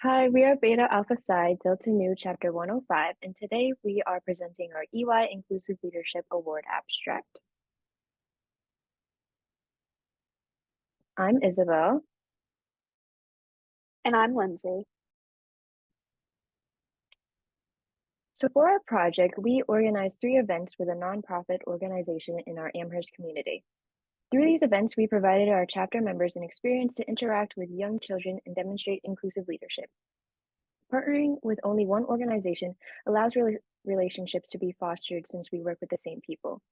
Hi, we are Beta Alpha Psi Delta Nu Chapter 105, and today we are presenting our EY Inclusive Leadership Award abstract. I'm Isabel. And I'm Lindsay. So for our project, we organized 3 events with a nonprofit organization in our Amherst community. Through these events, we provided our chapter members an experience to interact with young children and demonstrate inclusive leadership. Partnering with only one organization allows relationships to be fostered since we work with the same people.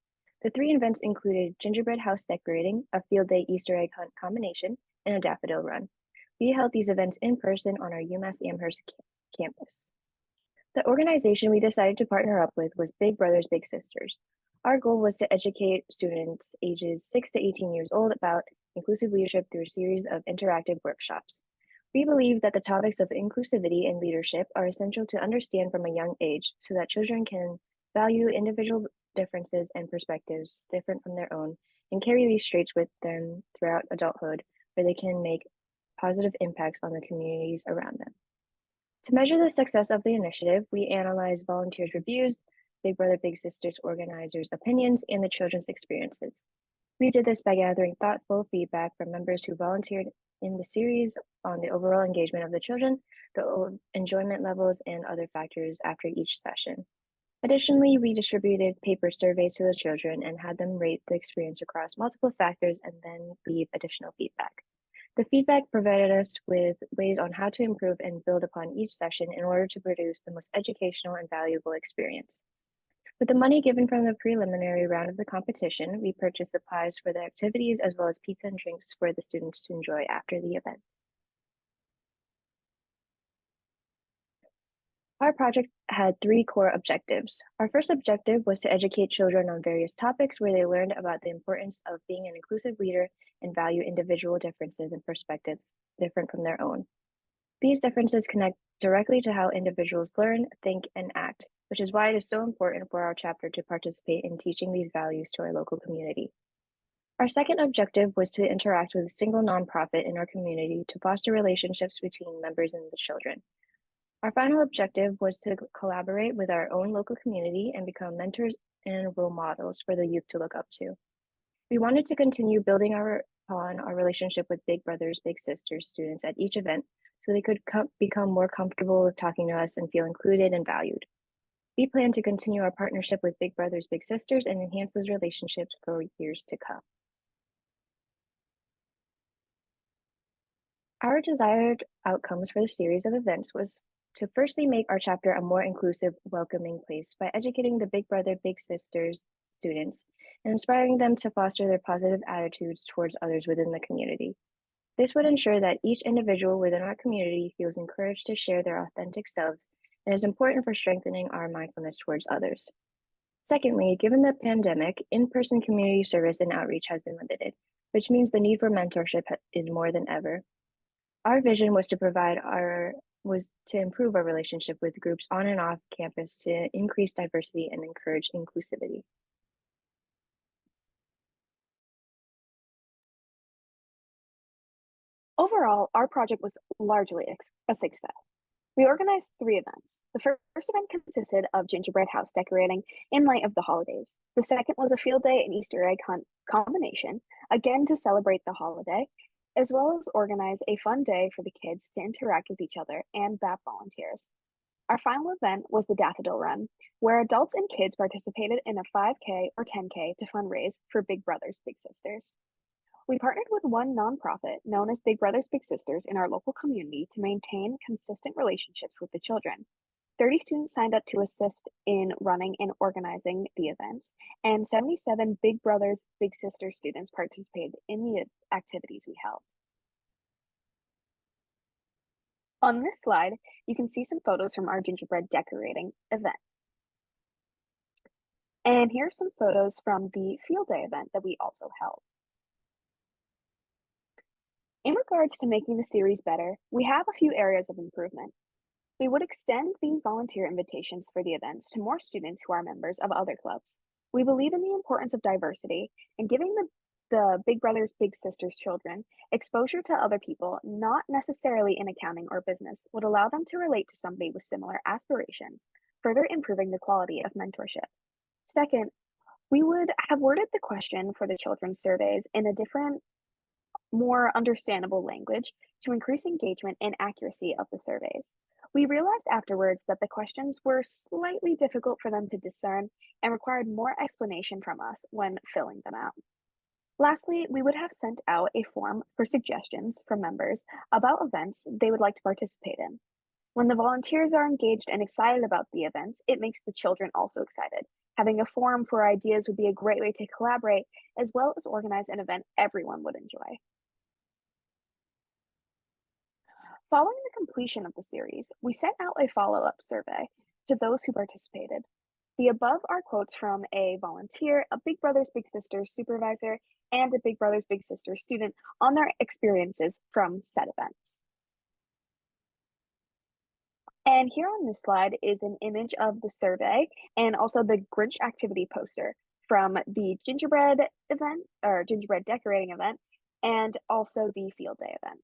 The 3 events included gingerbread house decorating, a field day Easter egg hunt combination, and a daffodil run. We held these events in person on our UMass Amherst campus. The organization we decided to partner up with was Big Brothers Big Sisters. Our goal was to educate students ages 6 to 18 years old about inclusive leadership through a series of interactive workshops. We believe that the topics of inclusivity and leadership are essential to understand from a young age so that children can value individual differences and perspectives different from their own and carry these traits with them throughout adulthood where they can make positive impacts on the communities around them. To measure the success of the initiative, we analyzed volunteers' reviews, Big Brother Big Sisters organizers' opinions, and the children's experiences. We did this by gathering thoughtful feedback from members who volunteered in the series on the overall engagement of the children, the enjoyment levels, and other factors after each session. Additionally, we distributed paper surveys to the children and had them rate the experience across multiple factors and then leave additional feedback. The feedback provided us with ways on how to improve and build upon each session in order to produce the most educational and valuable experience. With the money given from the preliminary round of the competition, we purchased supplies for the activities as well as pizza and drinks for the students to enjoy after the event. Our project had 3 core objectives. Our first objective was to educate children on various topics where they learned about the importance of being an inclusive leader and value individual differences and perspectives different from their own. These differences connect directly to how individuals learn, think, and act, which is why it is so important for our chapter to participate in teaching these values to our local community. Our second objective was to interact with a single nonprofit in our community to foster relationships between members and the children. Our final objective was to collaborate with our own local community and become mentors and role models for the youth to look up to. We wanted to continue building upon our relationship with Big Brothers Big Sisters students at each event so they could become more comfortable with talking to us and feel included and valued. We plan to continue our partnership with Big Brothers Big Sisters and enhance those relationships for years to come. Our desired outcomes for the series of events was to firstly make our chapter a more inclusive, welcoming place by educating the Big Brother Big Sisters students and inspiring them to foster their positive attitudes towards others within the community. This would ensure that each individual within our community feels encouraged to share their authentic selves and is important for strengthening our mindfulness towards others. Secondly, given the pandemic, in-person community service and outreach has been limited, which means the need for mentorship is more than ever. Our vision was to improve our relationship with groups on and off campus to increase diversity and encourage inclusivity. Overall, our project was largely a success. We organized 3 events. The first event consisted of gingerbread house decorating in light of the holidays. The second was a field day and Easter egg hunt combination, again to celebrate the holiday, as well as organize a fun day for the kids to interact with each other and BAP volunteers. Our final event was the Daffodil Run, where adults and kids participated in a 5K or 10K to fundraise for Big Brothers Big Sisters. We partnered with one nonprofit known as Big Brothers Big Sisters in our local community to maintain consistent relationships with the children. 30 students signed up to assist in running and organizing the events, and 77 Big Brothers Big Sisters students participated in the activities we held. On this slide, you can see some photos from our gingerbread decorating event. And here are some photos from the field day event that we also held. In regards to making the series better, we have a few areas of improvement. We would extend these volunteer invitations for the events to more students who are members of other clubs. We believe in the importance of diversity, and giving the the Big Brothers Big Sisters children, exposure to other people, not necessarily in accounting or business, would allow them to relate to somebody with similar aspirations, further improving the quality of mentorship. Second, we would have worded the question for the children's surveys in a different, more understandable language to increase engagement and accuracy of the surveys. We realized afterwards that the questions were slightly difficult for them to discern and required more explanation from us when filling them out. Lastly, we would have sent out a form for suggestions from members about events they would like to participate in. When the volunteers are engaged and excited about the events, it makes the children also excited. Having a forum for ideas would be a great way to collaborate as well as organize an event everyone would enjoy. Following the completion of the series, we sent out a follow up survey to those who participated. The above are quotes from a volunteer, a Big Brothers Big Sisters supervisor, and a Big Brothers Big Sisters student on their experiences from said events. And here on this slide is an image of the survey and also the Grinch activity poster from the gingerbread event or gingerbread decorating event and also the field day event.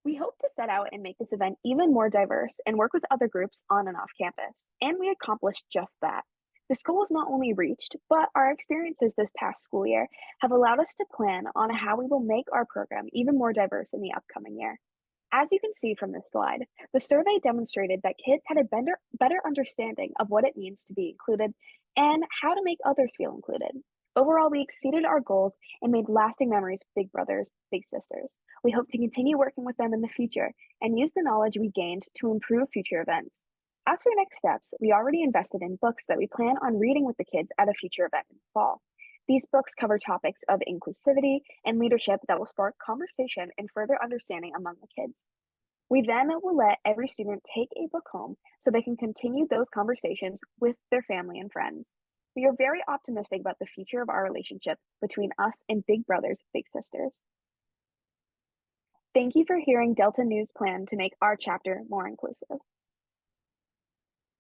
We hope to set out and make this event even more diverse and work with other groups on and off campus, and we accomplished just that. This goal was not only reached, but our experiences this past school year have allowed us to plan on how we will make our program even more diverse in the upcoming year. As you can see from this slide, the survey demonstrated that kids had a better understanding of what it means to be included and how to make others feel included. Overall, we exceeded our goals and made lasting memories with Big Brothers, Big Sisters. We hope to continue working with them in the future and use the knowledge we gained to improve future events. As for next steps, we already invested in books that we plan on reading with the kids at a future event in the fall. These books cover topics of inclusivity and leadership that will spark conversation and further understanding among the kids. We then will let every student take a book home so they can continue those conversations with their family and friends. We are very optimistic about the future of our relationship between us and Big Brothers Big Sisters. Thank you for hearing Delta News' plan to make our chapter more inclusive.